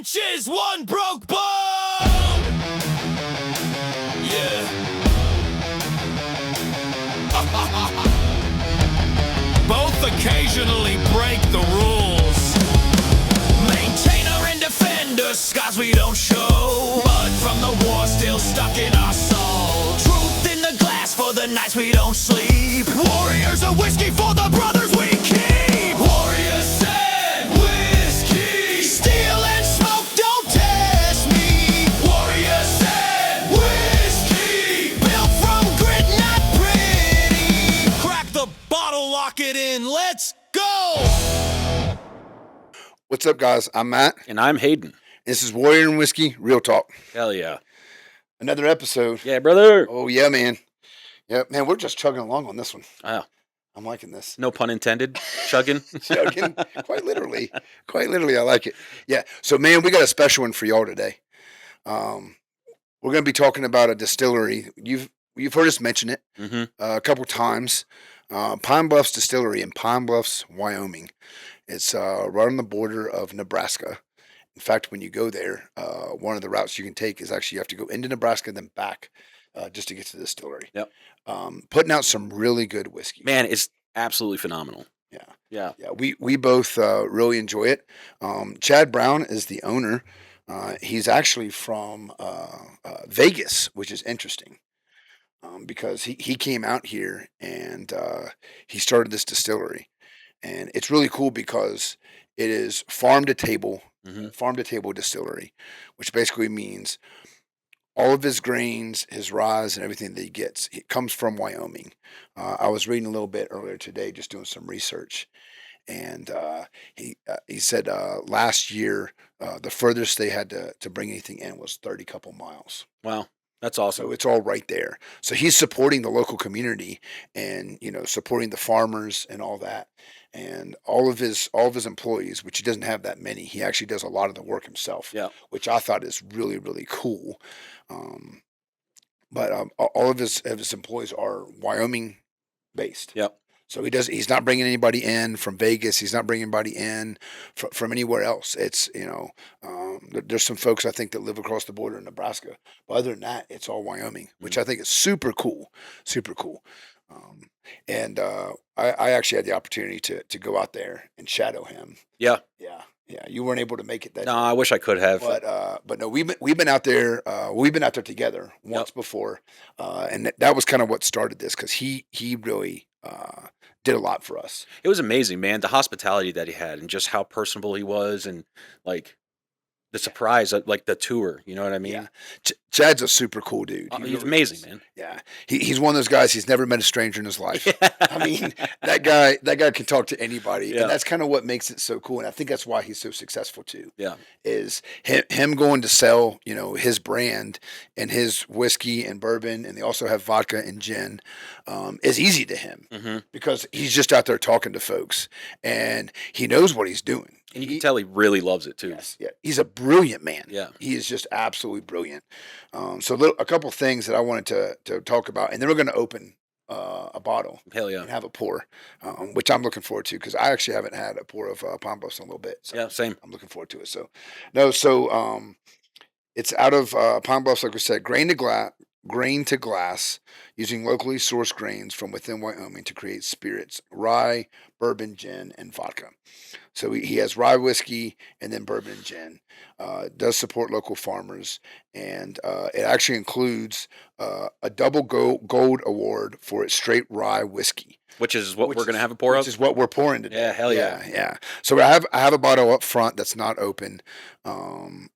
inches, one broke bone. Yeah. Both occasionally break the rules. Maintainer and defender, scars we don't show. Blood from the war still stuck in our soul. Truth in the glass for the nights we don't sleep. Warriors of whiskey for the brothers we keep. Warriors and whiskey. Steel and smoke, don't test me. Warriors and whiskey. Built from grit, not pretty. Crack the bottle, lock it in, let's go. What's up, guys? I'm Matt. And I'm Hayden. This is Warrior and Whiskey, Real Talk. Hell yeah. Another episode. Yeah, brother. Oh, yeah, man. Yeah, man, we're just chugging along on this one. Wow. I'm liking this. No pun intended. Chugging. Chugging. Quite literally. Quite literally, I like it. Yeah. So, man, we got a special one for y'all today. We're going to be talking about a distillery. You've heard us mention it a couple times. Pine Bluffs Distillery in Pine Bluffs, Wyoming. It's right on the border of Nebraska. In fact, when you go there, one of the routes you can take is actually you have to go into Nebraska and then back just to get to the distillery. Yep. Putting out some really good whiskey. Man, it's absolutely phenomenal. Yeah. Yeah. Yeah. We both really enjoy it. Chad Brown is the owner. He's actually from Vegas, which is interesting. Because he came out here and he started this distillery. And it's really cool because it is farm to table distillery, which basically means all of his grains, his rye, and everything that he gets, it comes from Wyoming. I was reading a little bit earlier today, just doing some research, and he said last year the furthest they had to bring anything in was 30 couple miles. Wow. That's awesome. So it's all right there. So he's supporting the local community and, supporting the farmers and all that. And all of his employees, which he doesn't have that many, he actually does a lot of the work himself. Yeah. Which I thought is really, really cool. But all of his employees are Wyoming based. Yep. So he's not bringing anybody in from Vegas. He's not bringing anybody in from anywhere else. It's, there's some folks I think that live across the border in Nebraska. But other than that, it's all Wyoming, which I think is super cool, super cool. And I actually had the opportunity to go out there and shadow him. Yeah. Yeah. Yeah. You weren't able to make it that No, day. I wish I could have. But no, we've been out there. We've been out there together once before, and that was kind of what started this because he really did a lot for us. It was amazing, man. The hospitality that he had and just how personable he was and like the surprise, like the tour. You know what I mean? Yeah. Chad's a super cool dude. He's really amazing, man. Yeah. He's one of those guys, he's never met a stranger in his life. I mean, that guy can talk to anybody. Yeah. And that's kind of what makes it so cool. And I think that's why he's so successful too. Yeah. Is him going to sell, his brand and his whiskey and bourbon, and they also have vodka and gin, is easy to him because he's just out there talking to folks and he knows what he's doing. And you can tell he really loves it too. Yes, yeah. He's a brilliant man. Yeah. He is just absolutely brilliant. So a couple things that I wanted to talk about, and then we're going to open a bottle. Hell yeah. And have a pour, which I'm looking forward to because I actually haven't had a pour of Pine Bluffs in a little bit. So Yeah, same. I'm looking forward to it. So it's out of Pine Bluffs, like we said, grain to glass, using locally sourced grains from within Wyoming to create spirits, rye, bourbon, gin, and vodka. So he has rye whiskey and then bourbon and gin. Does support local farmers, and it actually includes a double gold award for its straight rye whiskey. Which is what we're going to have a pour of? Which is what we're pouring today. Yeah, hell yeah. Yeah. So I have a bottle up front that's not open,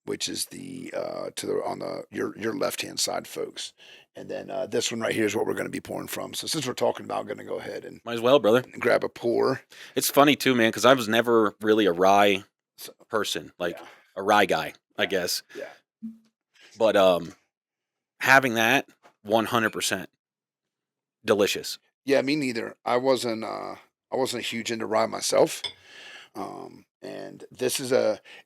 which is on your left hand side, folks. And then this one right here is what we're going to be pouring from. So since we're talking about, I'm going to go ahead and might as well, brother. Grab a pour. It's funny too, man, because I was never really a rye person, like a rye guy, I guess. Yeah. But having that 100% delicious. Yeah, me neither. I wasn't huge into rye myself. And this is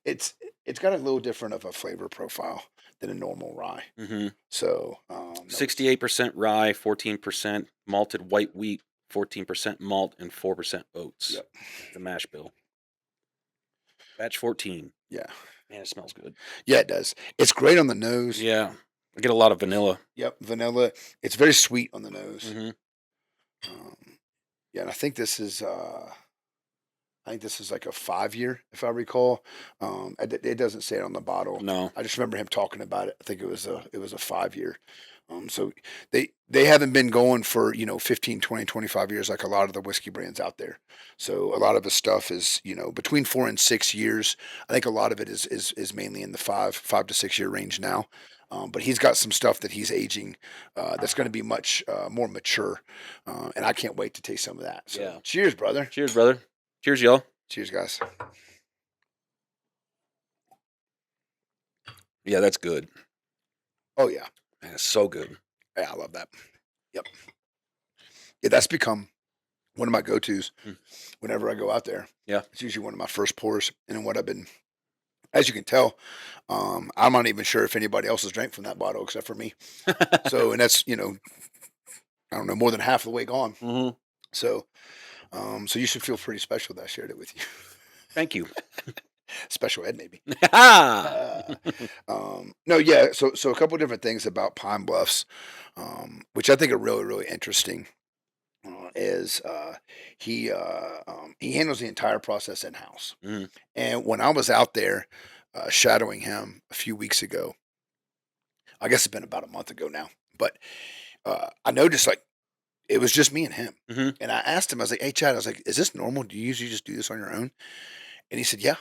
it's got a little different of a flavor profile than a normal rye. Mm-hmm. So 68% rye, 14% malted white wheat, 14% malt, and 4% oats. Yep. The mash bill. Batch 14. Yeah. Man, it smells good. Yeah, it does. It's great on the nose. Yeah, I get a lot of vanilla. Yep, vanilla. It's very sweet on the nose. Hmm. Um, yeah, and I think this is like a 5 year, if I recall. It doesn't say it on the bottle. No. I just remember him talking about it. I think it was a 5 year. So they haven't been going for 15, 20, 25 years like a lot of the whiskey brands out there. So a lot of the stuff is between 4 and 6 years. I think a lot of it is mainly in the 5 to 6 year range now. But he's got some stuff that he's aging that's going to be much more mature, and I can't wait to taste some of that. So Yeah. cheers, brother. Cheers, brother. Cheers, y'all. Cheers, guys. Yeah, that's good. Oh yeah, Man, it's so good. yeah, I love that. Yep. Yeah, that's become one of my go-tos Mm. whenever I go out there. Yeah. It's usually one of my first pours, and what I've been, as you can tell, I'm not even sure if anybody else has drank from that bottle except for me. So, and that's I don't know, more than half the way gone. Hmm. So, so you should feel pretty special that I shared it with you. Thank you. Special ed, maybe. Ah. No, yeah. So a couple different things about Pine Bluffs, which I think are really, really interesting, is he handles the entire process in house. Mhm. And when I was out there shadowing him a few weeks ago, I guess it's been about a month ago now, but I noticed like it was just me and him. Mhm. And I asked him, I was like, "Hey, Chad," I was like, "Is this normal? Do you usually just do this on your own?" And he said, "Yeah."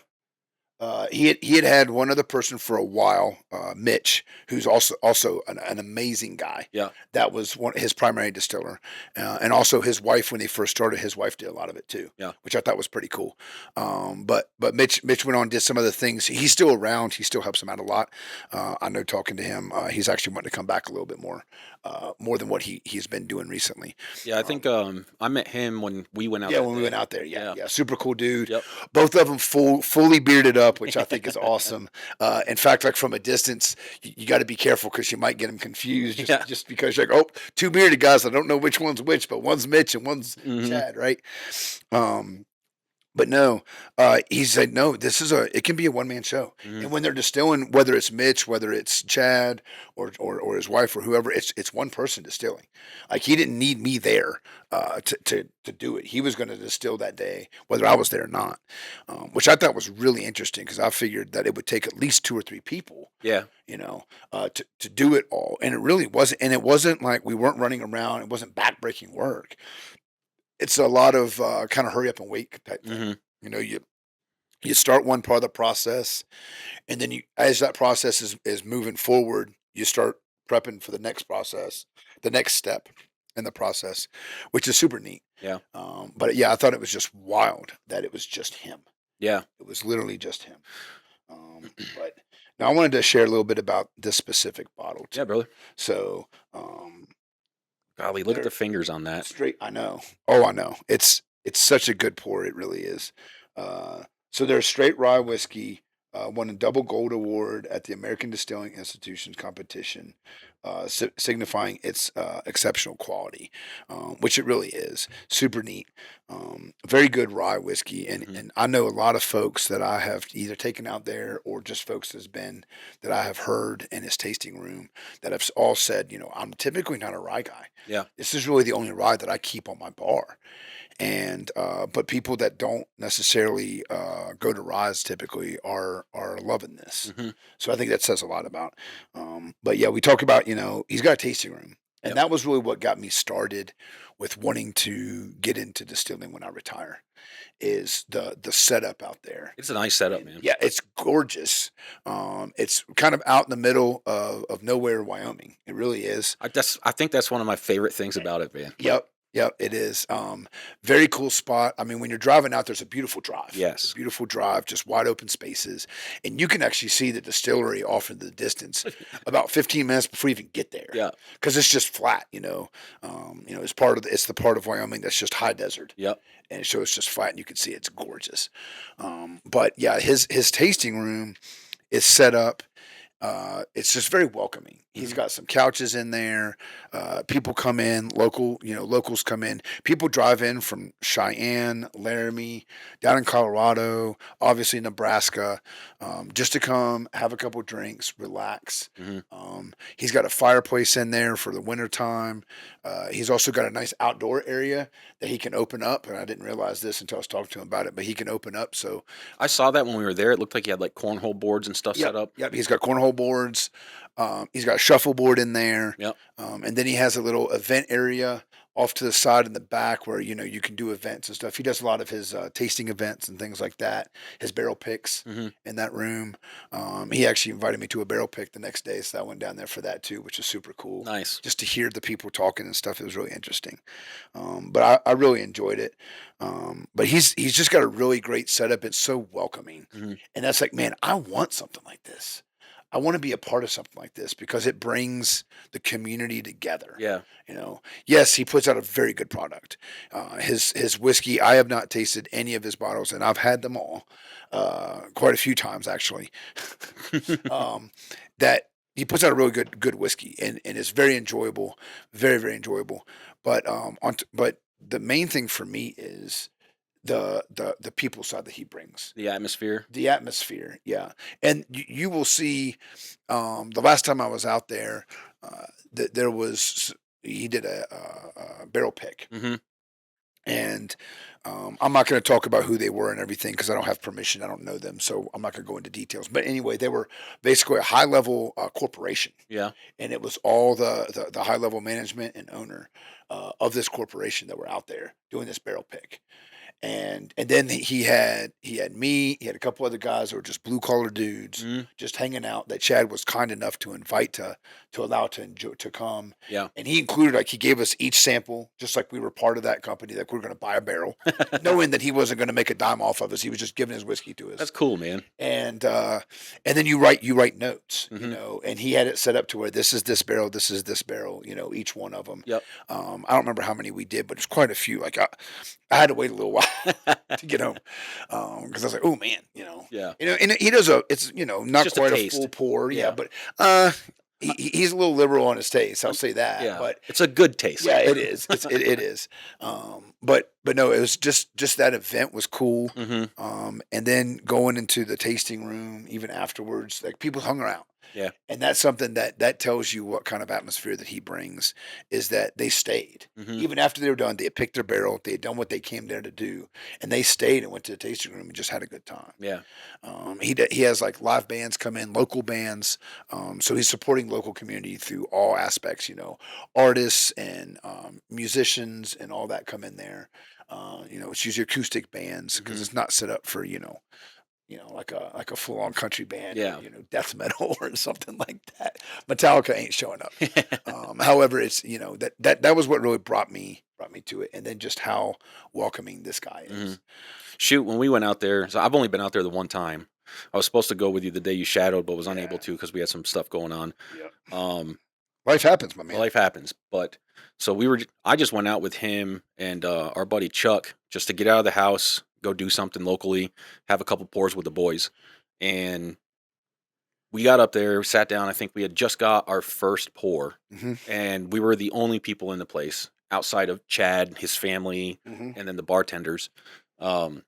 He had one other person for a while, Mitch, who's also an amazing guy. Yeah. That was his primary distiller, and also his wife when they first started. His wife did a lot of it too, Yeah. which I thought was pretty cool. But Mitch went on and did some other things. He's still around. He still helps him out a lot. I know talking to him, he's actually wanting to come back a little bit more than what he's been doing recently. Yeah, I think I met him when we went out. Yeah, that when we day. went out there, yeah, Yeah. super cool dude. Yep. Both of them fully bearded up, which I think is awesome. In fact, like from a distance, you got to be careful because you might get them confused Yeah. just because you're like, oh, two bearded guys. I don't know which one's which, but one's Mitch and one's Mhm. Chad, right? But no, he said no. It can be a one-man show, Mhm. and when they're distilling, whether it's Mitch, whether it's Chad, or his wife or whoever, it's one person distilling. Like he didn't need me there to do it. He was going to distill that day, whether I was there or not, which I thought was really interesting because I figured that it would take at least 2 or 3 people, Yeah. to do it all, and it really wasn't. And it wasn't like we weren't running around. It wasn't backbreaking work. It's a lot of kind of hurry up and wait type thing. Mhm. You start one part of the process, and then as that process is moving forward, you start prepping for the next process, the next step in the process, which is super neat. Yeah. But yeah, I thought it was just wild that it was just him. Yeah. It was literally just him. But now I wanted to share a little bit about this specific bottle too. Yeah, brother. So Golly, look at There- the fingers on that. straight, I know. Oh, I know. It's such a good pour. It really is. So they're straight rye whiskey. Won a double gold award at the American Distilling Institution's competition, signifying its exceptional quality, which it really is. Super neat. Very good rye whiskey, and Mhm. and I know a lot of folks that I have either taken out there or just folks that I have heard in his tasting room that have all said, I'm typically not a rye guy. Yeah. This is really the only rye that I keep on my bar. And but people that don't necessarily go to ryes typically are loving this. Mhm. So I think that says a lot about. But yeah, we talk about he's got a tasting room, and Yep. that was really what got me started with wanting to get into distilling when I retire. Is the setup out there? It's a nice setup, And man. yeah, it's gorgeous. It's kind of out in the middle of nowhere, Wyoming. It really is. I think that's one of my favorite things about it, man. Yep. Yep, it is. Very cool spot. I mean, when you're driving out, there's a beautiful drive. Yes. A beautiful drive, just wide open spaces. And you can actually see the distillery off in the distance about 15 minutes before you even get there. Yeah. Because it's just flat, it's the part of Wyoming that's just high desert. Yep. And so it's just flat and you can see it's gorgeous. But yeah, his tasting room is set up it's just very welcoming. He's got some couches in there. People come in, locals come in. People drive in from Cheyenne, Laramie, down in Colorado, obviously Nebraska, just to come have a couple drinks, relax. Hmm. He's got a fireplace in there for the winter time. He's also got a nice outdoor area that he can open up, and I didn't realize this until I was talking to him about it, but he can open up. So I saw that when we were there. It looked like he had like cornhole boards and stuff set up. Yep, he's got cornhole boards. He's got a shuffleboard in there. Yep. And then he has a little event area off to the side in the back where you can do events and stuff. He does a lot of his tasting events and things like that. His barrel picks Hmm. in that room. He actually invited me to a barrel pick the next day, so I went down there for that too, which is super cool. Nice. Just to hear the people talking and stuff, it was really interesting. But I really enjoyed it. But he's just got a really great setup. It's so welcoming, Hmm. and that's like, man, I want something like this. I want to be a part of something like this because it brings the community together. Yeah. Yes, he puts out a very good product. His whiskey, I have not tasted any of his bottles, and I've had them all, quite a few times actually. That he puts out a really good whiskey, and it's very enjoyable, very very enjoyable. But but the main thing for me is the people side that he brings. The atmosphere. The atmosphere, yeah. And you will see, the last time I was out there, that he did a barrel pick, Hmm. and I'm not going to talk about who they were and everything because I don't have permission. I don't know them, so I'm not going to go into details. But anyway, they were basically a high level corporation, Yeah. and it was all the high level management and owner of this corporation that were out there doing this barrel pick. And then he had me, he had a couple other guys that were just blue collar dudes Hmm. just hanging out that Chad was kind enough to invite to allow to enjoy, to come. Yeah. And he included, like, he gave us each sample just like we were part of that company, like we were going to buy a barrel, knowing that he wasn't going to make a dime off of us. He was just giving his whiskey to us. That's cool, man. And then you write notes, Hmm. and he had it set up to where this is this barrel, this is this barrel, each one of them. Yep. I don't remember how many we did, but it's quite a few. Like I had to wait a little while to get home because I was like, oh man, Yeah. and he does it's not just a quite a taste. full pour, yeah, Yeah. but he's a little liberal on his taste. I'll say that. Yeah. But It's a good taste. yeah, it is. It is. But no, it was just that event was cool. Hmm. And then going into the tasting room, even afterwards, like people hung around. Yeah. And that's something that tells you what kind of atmosphere that he brings, is that they stayed. Hmm. Even after they were done, they had picked their barrel, they had done what they came there to do, and they stayed and went to the tasting room and just had a good time. Yeah. He has like live bands come in, local bands. So he's supporting local community through all aspects, artists and musicians and all that come in there. It's usually acoustic bands because Hmm. it's not set up for, like a full on country band, Yeah. or, death metal or something like that. Metallica ain't showing up. However, it's that was what really brought me to it, and then just how welcoming this guy is. Mhm. Shoot, when we went out there, so I've only been out there the one time. I was supposed to go with you the day you shadowed, but was unable Yeah. to because we had some stuff going on. Yeah. Um, Life happens, my man. Life happens, but so I just went out with him and our buddy Chuck just to get out of the house, go do something locally, have a couple pours with the boys, and we got up there, sat down. I think we had just got our first pour, Hmm. and we were the only people in the place outside of Chad, his family, Hmm. and then the bartenders. Um,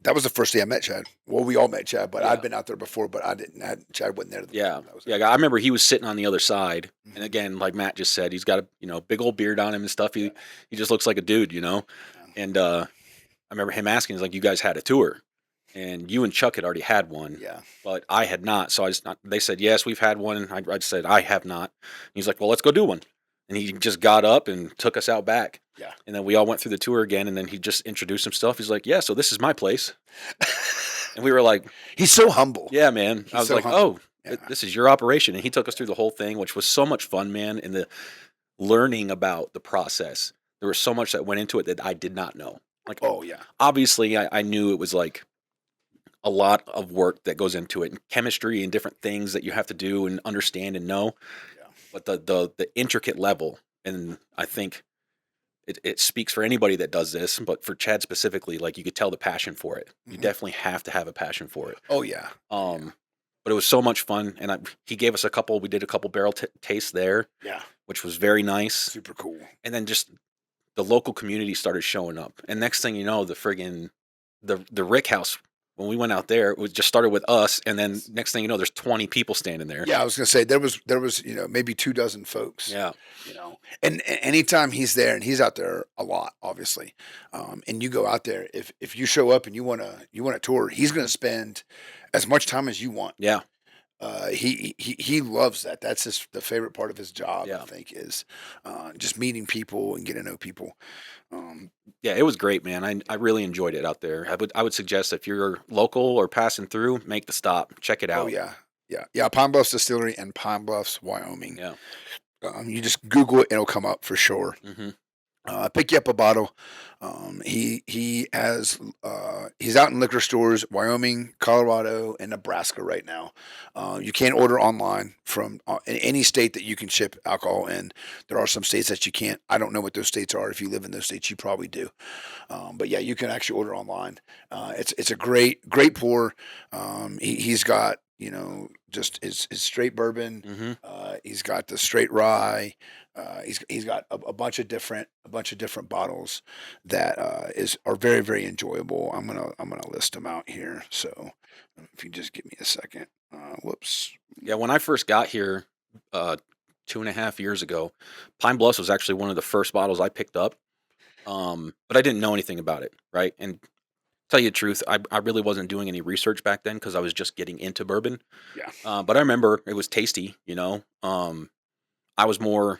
That was the first day I met Chad. Well, we all met Chad, but Yeah. I'd been out there before, but I didn't. Chad wasn't there. Yeah, I was there. yeah. I remember he was sitting on the other side, Mhm. and again, like Matt just said, he's got a big old beard on him and stuff. He just looks like a dude, And I remember him asking, he's like, "You guys had a tour?" And you and Chuck had already had one, Yeah. but I had not. So they said, "Yes, we've had one." And I said, "I have not." And he's like, "Well, let's go do one." And he just got up and took us out back. Yeah. And then we all went through the tour again, and then he just introduced himself. He's like, "Yeah, so this is my place." And we were like, He's so humble. "Yeah, man." I was so like, humble. "Oh, Yeah. this is your operation." And he took us through the whole thing, which was so much fun, man. And the learning about the process, there was so much that went into it that I did not know. Like, Oh yeah. obviously, I knew it was like a lot of work that goes into it, and chemistry and different things that you have to do and understand and know. Yeah. But the intricate level, and I think it speaks for anybody that does this, but for Chad specifically, like you could tell the passion for it. You Mhm. definitely have to have a passion for it. Oh yeah. Um, but it was so much fun. And he gave us we did a couple barrel tastes there, Yeah, which was very nice. super cool. And then just the local community started showing up. And next thing you know, the Rick House, when we went out there, it just started with us. And then next thing you know, there's 20 people standing there. Yeah, I was gonna say there was maybe 2 dozen folks. Yeah. And anytime he's there, and he's out there a lot, obviously, and you go out there, if you show up and you wanna tour, he's gonna spend as much time as you want. Yeah. He loves that. That's the favorite part of his job. Yeah. I think is just meeting people and getting to know people. Um, Yeah, it was great, man. I really enjoyed it out there. I would suggest if you're local or passing through, make the stop. Check it oh out. yeah. Pine Bluffs Distillery and Pine Bluffs, Wyoming. Yeah. You just Google it; it'll come up for sure. Hmm. Pick you up a bottle. He's out in liquor stores, Wyoming, Colorado, and Nebraska right now. You can't order online from in any state that you can ship alcohol in. There are some states that you can't. I don't know what those states are. If you live in those states, you probably do. But yeah, you can actually order online. It's a great pour. He's got just his straight bourbon. Hmm. He's got the straight rye. He's got a bunch of different bottles that are very very enjoyable. I'm gonna list them out here. So if you just give me a second. Whoops. Yeah, when I first got here 2.5 years ago, Pine Bluffs was actually one of the first bottles I picked up. But I didn't know anything about it, right? And tell you the truth, I really wasn't doing any research back then because I was just getting into bourbon. Yeah. But I remember it was tasty, I was more,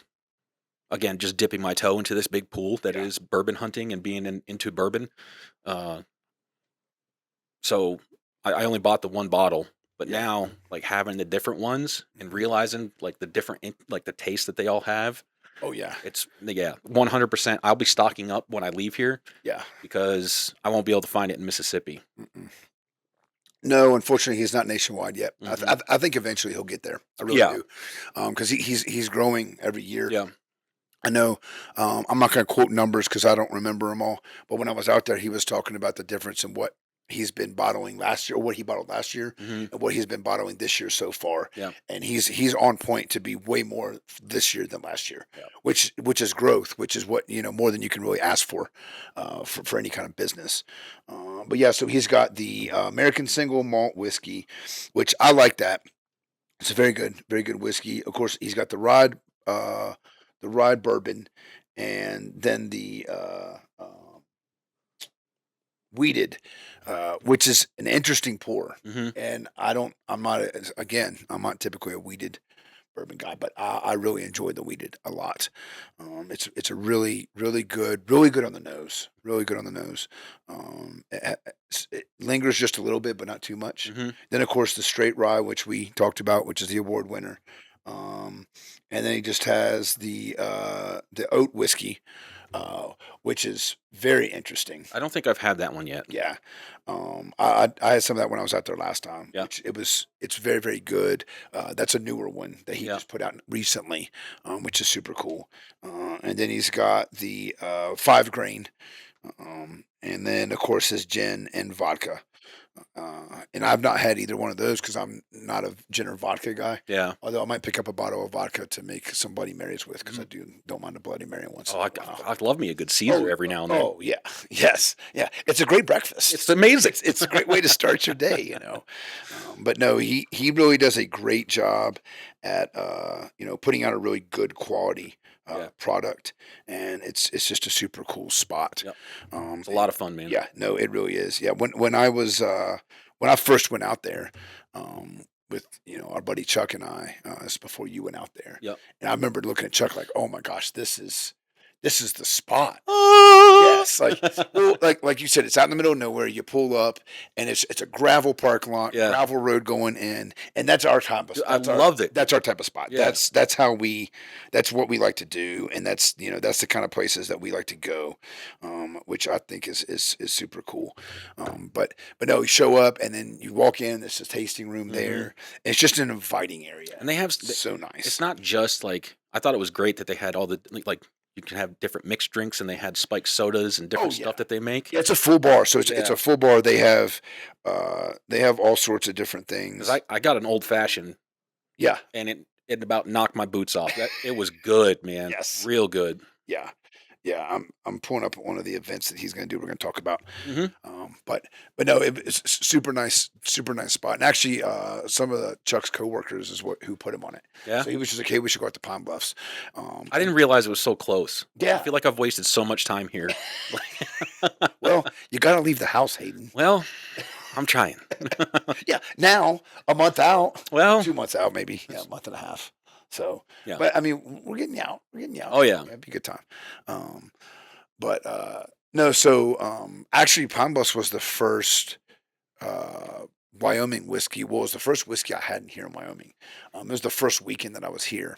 again, just dipping my toe into this big pool that Yeah. is bourbon hunting and being into bourbon. Uh, so I only bought the one bottle, but Yeah. now like having the different ones and realizing like the different like the taste that they all have, Oh yeah. it's 100%. I'll be stocking up when I leave here Yeah. because I won't be able to find it in Mississippi. Mm-mm. No, unfortunately, he's not nationwide yet. Hmm. I think eventually he'll get there. I really Yeah. do, because he's growing every year. Yeah. I know. I'm not going to quote numbers because I don't remember them all. But when I was out there, he was talking about the difference in what he's been bottling last year, or what he bottled last year, Hmm. and what he's been bottling this year so far. Yeah. And he's on point to be way more this year than last year, Yeah. which is growth, which is what more than you can really ask for any kind of business. But yeah, so he's got the American Single Malt Whiskey, which I like that. It's a very good whiskey. Of course, he's got the rye bourbon, and then the wheated, which is an interesting pour. Hmm. And I'm not typically a wheated bourbon guy, but I really enjoy the wheated a lot. It's a really good on the nose, really good on the nose. It lingers just a little bit, but not too much. Hmm. Then of course the straight rye, which we talked about, which is the award winner. And then he just has the oat whiskey, which is very interesting. I don't think I've had that one yet. Yeah, I had some of that when I was out there last time. Yeah. It's very very good. That's a newer one that he Yeah. just put out recently, which is super cool. And then he's got the 5 grain, and then of course his gin and vodka. And I've not had either one of those because I'm not a gin or vodka guy. Yeah. Although I might pick up a bottle of vodka to make some Bloody Marys with because Mhm. I don't mind a Bloody Mary once Oh, in a while. I love me a good Caesar every now and then. Oh yeah, yes, yeah. It's a great breakfast. It's amazing. It's a great way to start your day. But no, he really does a great job at putting out a really good quality Yeah. product, and it's just a super cool spot. Yep. Um, It's a lot of fun, man. yeah, no, it really is. Yeah, when I first went out there, with our buddy Chuck and I, this is before you went out there, Yep. and I remember looking at Chuck like, oh my gosh, this is the spot. Yes, like you said, it's out in the middle of nowhere. You pull up, and it's a gravel park lot, Yeah. gravel road going in, and that's our type of. Dude, I That's our, loved it. That's our type of spot. Yeah. That's what we like to do, and that's the kind of places that we like to go, which I think is super cool. But no, you show up, and then you walk in. There's a tasting room Mhm. there. And it's just an inviting area. And they have So nice. it's not just like I thought it was great that they had all the like you can have different mixed drinks, and they had spiked sodas and different yeah. stuff that they make. Yeah, it's a full bar, so it's Yeah. a full bar. They have all sorts of different things. Because I got an old fashioned, Yeah. and it about knocked my boots off. It was good, man. Yes. Real good. Yeah. Yeah. I'm pulling up one of the events that he's going to do. We're going to talk about. Hmm. But no, it's super nice spot. And actually, some of the Chuck's coworkers is who put him on it. Yeah. So he was just like, "Hey, we should go out to Pine Bluffs." I didn't realize it was so close. Yeah. I feel like I've wasted so much time here. Well, you got to leave the house, Hayden. Well, I'm trying. Yeah. Now a month out. Well, 2 months out, maybe. Yeah, a month and a half. So, yeah. but I mean, we're getting you out. We're getting you out. Oh, yeah. It'd be a good time. But no, so actually, Pine Bluffs was the first Wyoming whiskey. Well, it was the first whiskey I had here in Wyoming. It was the first weekend that I was here,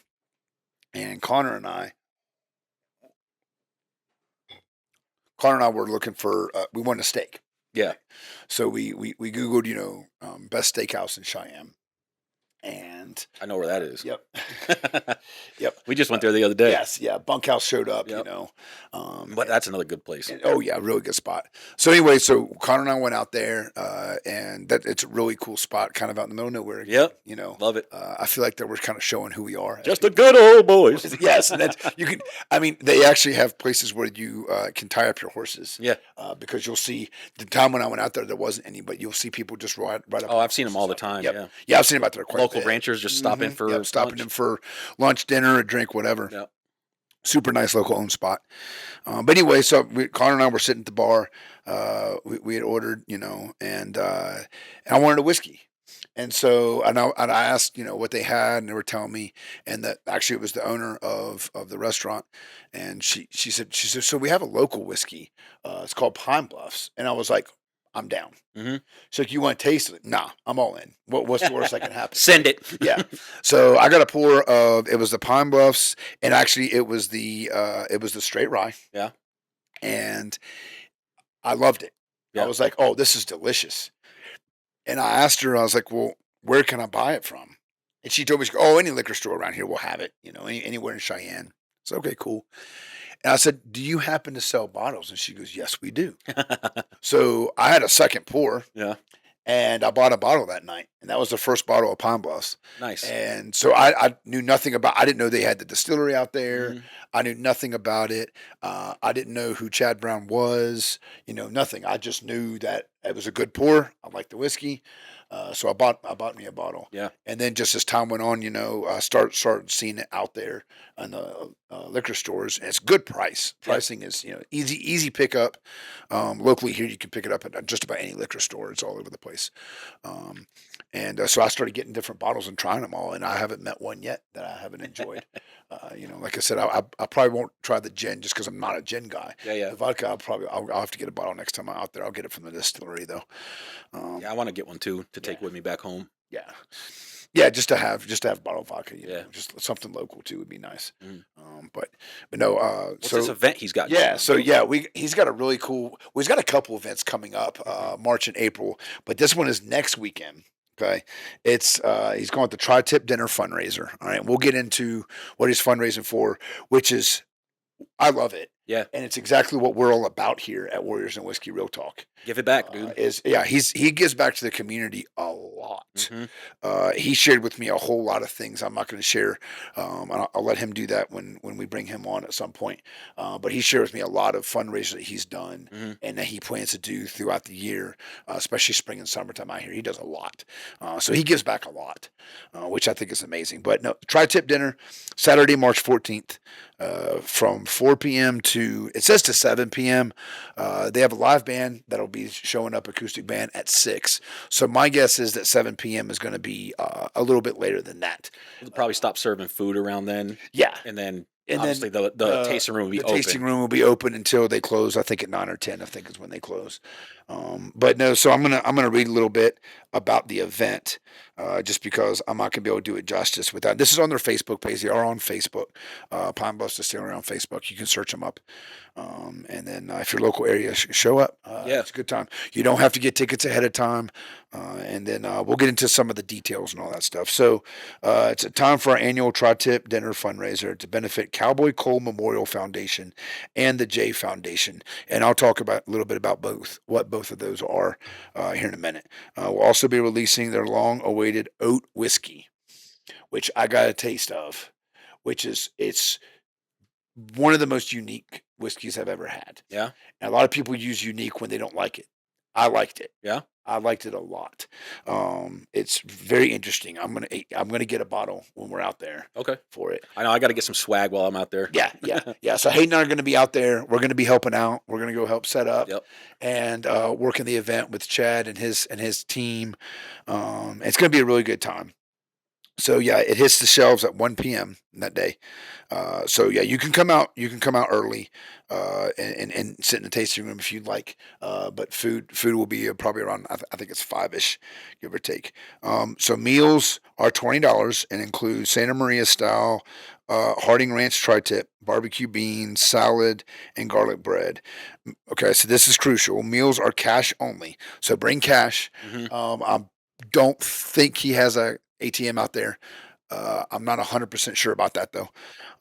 and Connor and I were looking for. We wanted a steak. Yeah. So we Googled, best steakhouse in Cheyenne. And I know where that is. Yep. Yep. We just went there the other day. Yes, yeah. Bunkhouse showed up, Yep. But that's another good place. Oh yeah, really good spot. So anyway, so Connor and I went out there, and it's a really cool spot, kind of out in the middle of nowhere. Yep. Love it. I feel like that we're kind of showing who we are. Just a good old boys. Yes, and that's you can. I mean, they actually have places where you can tie up your horses. Yeah. Because you'll see the time when I went out there wasn't any, but you'll see people just right up. Oh, I've seen them all the time. Yep. Yeah. Yeah, I've seen them out there quite a Local bit. ranchers just stop in for stopping lunch. in for lunch, dinner, a drink, whatever. Yep. Super nice local owned spot. But anyway, so Connor and I were sitting at the bar. We had ordered, and I wanted a whiskey. And so I asked, what they had, and they were telling me, and that actually it was the owner of the restaurant, and she said, so we have a local whiskey. It's called Pine Bluffs, and I was like, I'm down. Mm-hmm. So you want to taste it? Nah, I'm all in. What's the worst that can happen? Send it. Yeah. So I got a pour of, it was the Pine Bluffs, and actually it was the straight rye. Yeah. And I loved it. Yeah. I was like, oh, this is delicious. And I asked her, I was like, well, where can I buy it from? And she told me, any liquor store around here will have it, anywhere in Cheyenne. So, okay, cool. And I said, do you happen to sell bottles? And she goes, yes, we do. So I had a second pour. Yeah. And I bought a bottle that night. And that was the first bottle of Pine Bluffs. Nice. And so I knew nothing about, I didn't know they had the distillery out there. Mm-hmm. I knew nothing about it. I didn't know who Chad Brown was, nothing. I just knew that it was a good pour. I liked the whiskey. So I bought me a bottle. Yeah. And then just as time went on, I started seeing it out there in the liquor stores. And it's good price. Pricing is, easy pickup. Locally here, you can pick it up at just about any liquor store. It's all over the place. So I started getting different bottles and trying them all. And I haven't met one yet that I haven't enjoyed. Like I said, I probably won't try the gin just because I'm not a gin guy. Yeah. The vodka, I'll have to get a bottle next time I'm out there. I'll get it from the distillery though. Yeah, I want to get one too to take with me back home. Yeah. Yeah, just to have bottled vodka, Yeah. just something local too would be nice. Mm. But no, What's this event he's got? yeah, going so on? yeah, he's got a really cool. Well, he's got a couple events coming up, March and April, but this one is next weekend. Okay, it's he's going to the Tri-Tip Dinner fundraiser. All right, we'll get into what he's fundraising for, which is I love it. Yeah. And it's exactly what we're all about here at Warriors and Whiskey Real Talk. Give it back, dude. He gives back to the community a lot. Mm-hmm. He shared with me a whole lot of things I'm not going to share. I'll let him do that when we bring him on at some point. But he shared with me a lot of fundraisers that he's done and that he plans to do throughout the year, especially spring and summertime out here. He does a lot. So he gives back a lot, which I think is amazing. But no, Tri-Tip Dinner, Saturday, March 14th, from 4 p.m. it says to 7 p.m. They have a live band that'll be showing up, acoustic band at 6. So my guess is that 7 p.m. is going to be a little bit later than that. They'll probably stop serving food around then. Yeah. And then obviously the tasting room will be the open. tasting room will be open until they close. I think at 9 or 10. I think is when they close. But no, so I'm gonna read a little bit about the event, just because I'm not gonna be able to do it justice without. This is on their Facebook page. They are on Facebook, Pine Bluffs Distillery on Facebook. You can search them up, and then if your local area show up, Yeah. it's a good time. You don't have to get tickets ahead of time, and then we'll get into some of the details and all that stuff. So it's a time for our annual Tri-Tip Dinner fundraiser to benefit Cowboy Cole Memorial Foundation and the J Foundation, and I'll talk about a little bit about what both of those are here in a minute. We'll also be releasing their long-awaited oat whiskey, which I got a taste of, which is it's one of the most unique whiskeys I've ever had. Yeah. And a lot of people use unique when they don't like it. I liked it. Yeah. I liked it a lot. It's very interesting. I'm gonna get a bottle when we're out there Okay. for it. I know I got to get some swag while I'm out there. Yeah, yeah, yeah. So Hayden and I are going to be out there. We're going to be helping out. We're going to go help set up Yep. and working the event with Chad and his team. It's going to be a really good time. So yeah, it hits the shelves at 1 p.m. that day. So yeah, you can come out. You can come out early and sit in the tasting room if you'd like. But food will be probably around I think it's 5ish, give or take. So meals are $20 and include Santa Maria style Harding Ranch tri-tip, barbecue beans, salad, and garlic bread. Okay, so this is crucial. Meals are cash only, so bring cash. Hmm. I don't think he has a ATM out there. I'm not 100% sure about that though.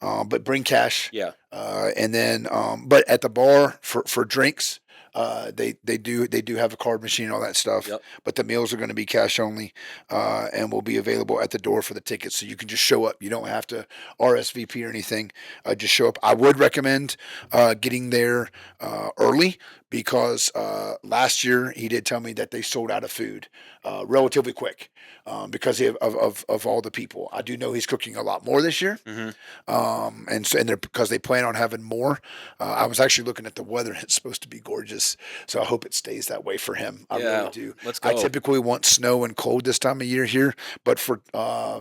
But bring cash. Yeah. And then, but at the bar for drinks, they do have a card machine and all that stuff. Yep. But the meals are going to be cash only, and will be available at the door for the tickets. So you can just show up. You don't have to RSVP or anything. Just show up. I would recommend getting there early because last year he did tell me that they sold out of food relatively quick because of all the people. I do know he's cooking a lot more this year, Hmm. and they're because they plan on having more. I was actually looking at the weather; it's supposed to be gorgeous, so I hope it stays that way for him. I Yeah. really do. Let's I go. typically want snow and cold this time of year here, but for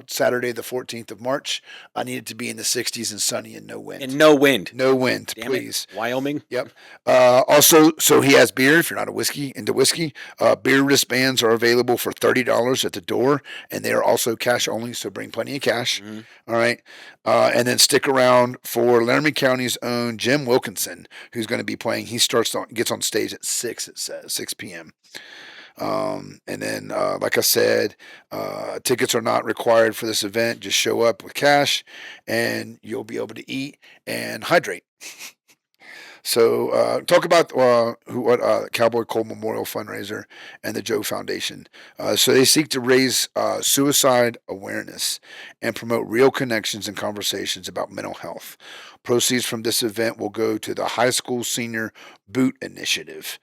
Saturday the 14th of March, I need it to be in the 60s and sunny and no wind. And no wind. No wind, Damn please. it. Wyoming. Yep. Also, so he has beer. If you're not into whiskey, beer wristbands are available for $30 at the door, and they are also cash only. So bring plenty of cash. Hmm. All right, and then stick around for Laramie County's own Jim Wilkinson, who's going to be playing. He gets on stage at 6. It says 6 p.m. And then, like I said, tickets are not required for this event. Just show up with cash, and you'll be able to eat and hydrate. So, talk about Cowboy Cole Memorial Fundraiser and the Joe Foundation. So they seek to raise suicide awareness and promote real connections and conversations about mental health. Proceeds from this event will go to the High School Senior Boot Initiative.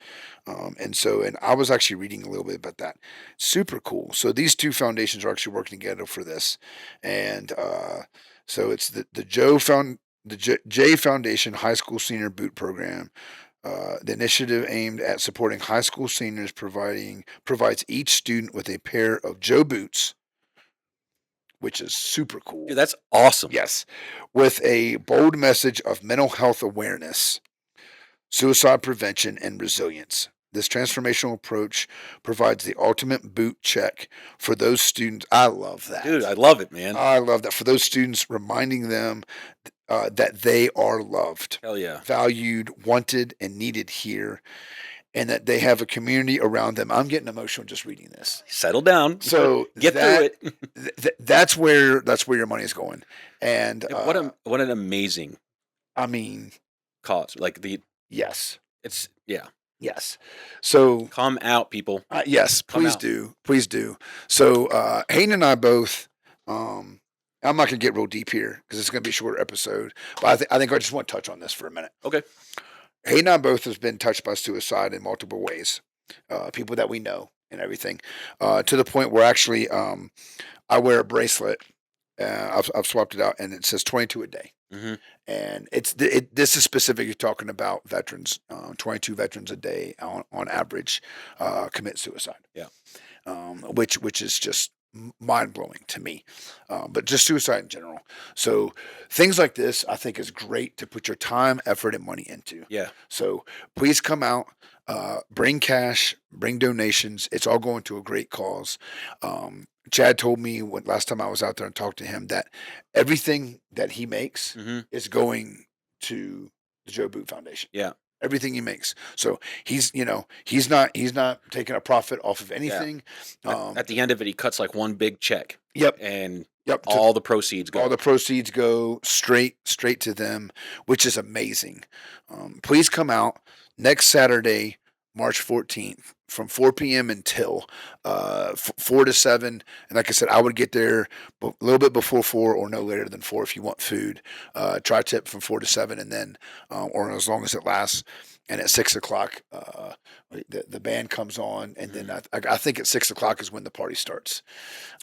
And I was actually reading a little bit about that. Super cool. So these two foundations are actually working together for this, and so it's the J Foundation High School Senior Boot Program. The initiative aimed at supporting high school seniors provides each student with a pair of Joe boots, which is super cool. Dude, that's awesome. Yes, with a bold message of mental health awareness, suicide prevention, and resilience. This transformational approach provides the ultimate boot check for those students. I love that. Dude, I love it, man. I love that for those students, reminding them that they are loved, Hell yeah. valued, wanted, and needed here, and that they have a community around them. I'm getting emotional just reading this. Settle down. So Get through it. That's where your money is going. And What an amazing I mean, cause. yes, Yes. So Come out, people. yes, Come please out. do, please do. So Hayden and I both. I'm not gonna get real deep here because it's gonna be a shorter episode. But I think I just want to touch on this for a minute. Okay. Hayden and I both has been touched by suicide in multiple ways. People that we know and everything, to the point where actually I wear a bracelet. I've swapped it out, and it says 22 a day. Hmm. And this is specifically talking about veterans. 22 veterans a day on average commit suicide. Yeah. Which is just mind blowing to me. But just suicide in general. So things like this, I think, is great to put your time, effort, and money into. Yeah. So please come out, bring cash, bring donations. It's all going to a great cause. Chad told me last time I was out there and talked to him that everything that he makes Hmm. is going to the Joe Boot Foundation. Yeah. Everything he makes. So he's not taking a profit off of anything. At the end of it, he cuts like one big check, Yep. and Yep. all the proceeds go. All the proceeds go straight to them, which is amazing. Please come out next Saturday, March 14th, from 4 p.m. until 4 to 7. And like I said, I would get there a little bit before 4 or no later than 4 if you want food. Tri-tip from 4 to 7, and then or as long as it lasts. And at 6 o'clock, the band comes on, and then I think at 6 o'clock is when the party starts.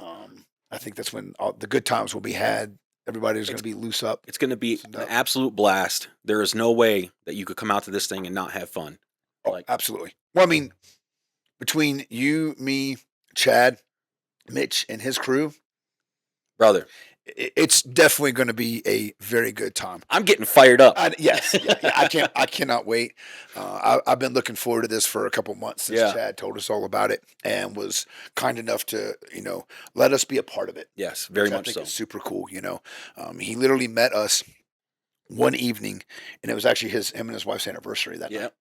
I think that's when all the good times will be had. Everybody's going to be loose up. It's going to be loosened an up. absolute blast. There is no way that you could come out to this thing and not have fun. Oh, Like, absolutely. Well, I mean, between you, me, Chad, Mitch, and his crew, brother, it's definitely going to be a very good time. I'm getting fired up. Yes, yeah, I cannot wait. I've been looking forward to this for a couple months since Yeah. Chad told us all about it and was kind enough to let us be a part of it. Yes, very which I much think so. is super cool. He literally met us one evening, and it was actually him and his wife's anniversary that Yeah. night,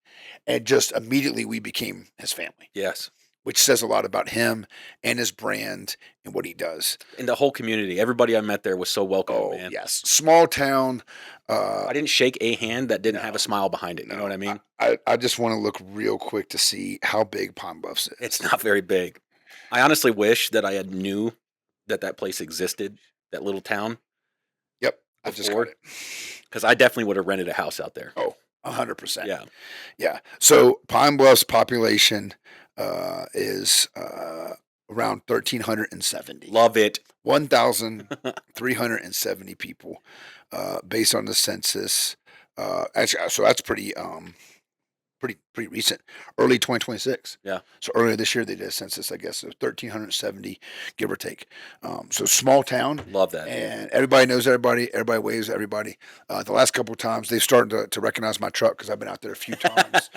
and just immediately we became his family, Yes. which says a lot about him and his brand and what he does. And the whole community, everybody I met there was so welcoming, Oh man. yes, small town. I didn't shake a hand that didn't have a smile behind it. You know what I mean? I just want to look real quick to see how big Pine Bluffs is. It's not very big. I honestly wish that I had knew that place existed, that little town, Yep, I just got before. it. because I definitely would have rented a house out there. Oh, 100%. Yeah. Yeah. So Pine Bluffs population is around 1,370. Love it. 1,370 people based on the census. Actually, so that's pretty recent. Early 2026. Yeah. So earlier this year they did a census, I guess. So 1,370, give or take. So small town. Love that. And everybody knows everybody. Everybody waves at everybody. The last couple of times they've started to recognize my truck because I've been out there a few times.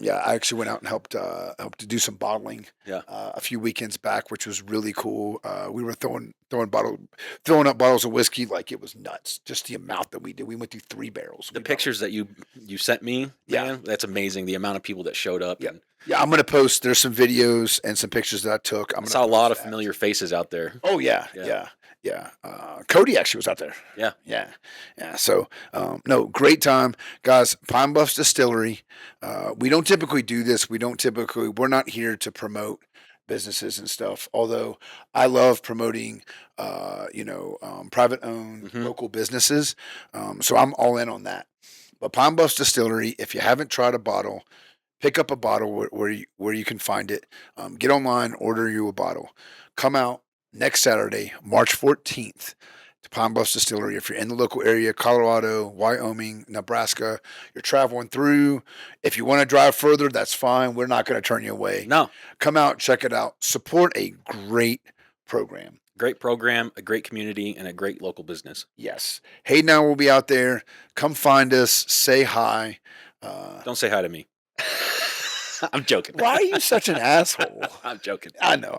Yeah, I actually went out and helped to do some bottling. Yeah. A few weekends back, which was really cool. We were filling up bottles of whiskey like it was nuts. Just the amount that we did. We went through 3 barrels. The pictures that you sent me, Yeah. man, that's amazing. The amount of people that showed up. Yeah. And Yeah, I'm gonna post. There's some videos and some pictures that I took. I saw a lot of familiar faces out there. Oh yeah, Yeah. yeah. Cody actually was out there. Yeah. Yeah. So no, great time, guys. Pine Bluffs Distillery. We don't typically do this. We're not here to promote businesses and stuff. Although I love promoting, private owned Mhm. local businesses. So I'm all in on that. But Pine Bluffs Distillery, if you haven't tried a bottle, pick up a bottle where you can find it. Get online, order you a bottle. Come out next Saturday, March 14th, to Pine Bluffs Distillery. If you're in the local area, Colorado, Wyoming, Nebraska, you're traveling through. If you want to drive further, that's fine. We're not going to turn you away. No. Come out, check it out. Support a great program. Great program, a great community, and a great local business. Yes. Hayden and I will be out there. Come find us. Say hi. Don't say hi to me. I'm joking. Why are you such an asshole? I'm joking. I know.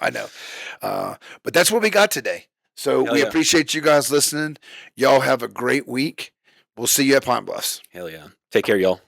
But that's what we got today. So Hell we yeah. appreciate you guys listening. Y'all have a great week. We'll see you at Pine Bluffs. Hell yeah. Take care, y'all.